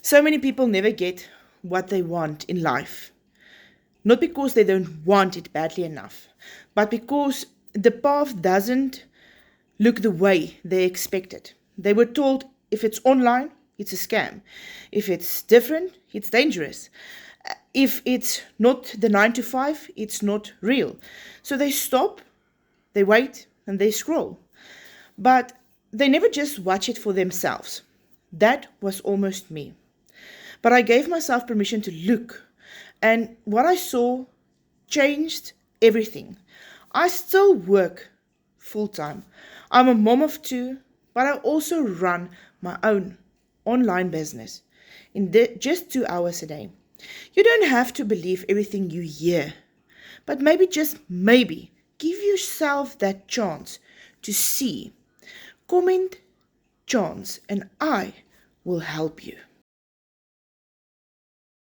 So many people never get what they want in life, not because they don't want it badly enough, but because the path doesn't look the way they expected. They were told if it's online, it's a scam. If it's different, it's dangerous. If it's not the 9 to 5, it's not real. So they stop, they wait, and they scroll. But they never just watch it for themselves. That was almost me. But I gave myself permission to look, and what I saw changed everything. I still work full time. I'm a mom of two, but I also run my own online business in just 2 hours a day. You don't have to believe everything you hear, but maybe, just maybe, give yourself that chance to see. Comment chance, and I will help you.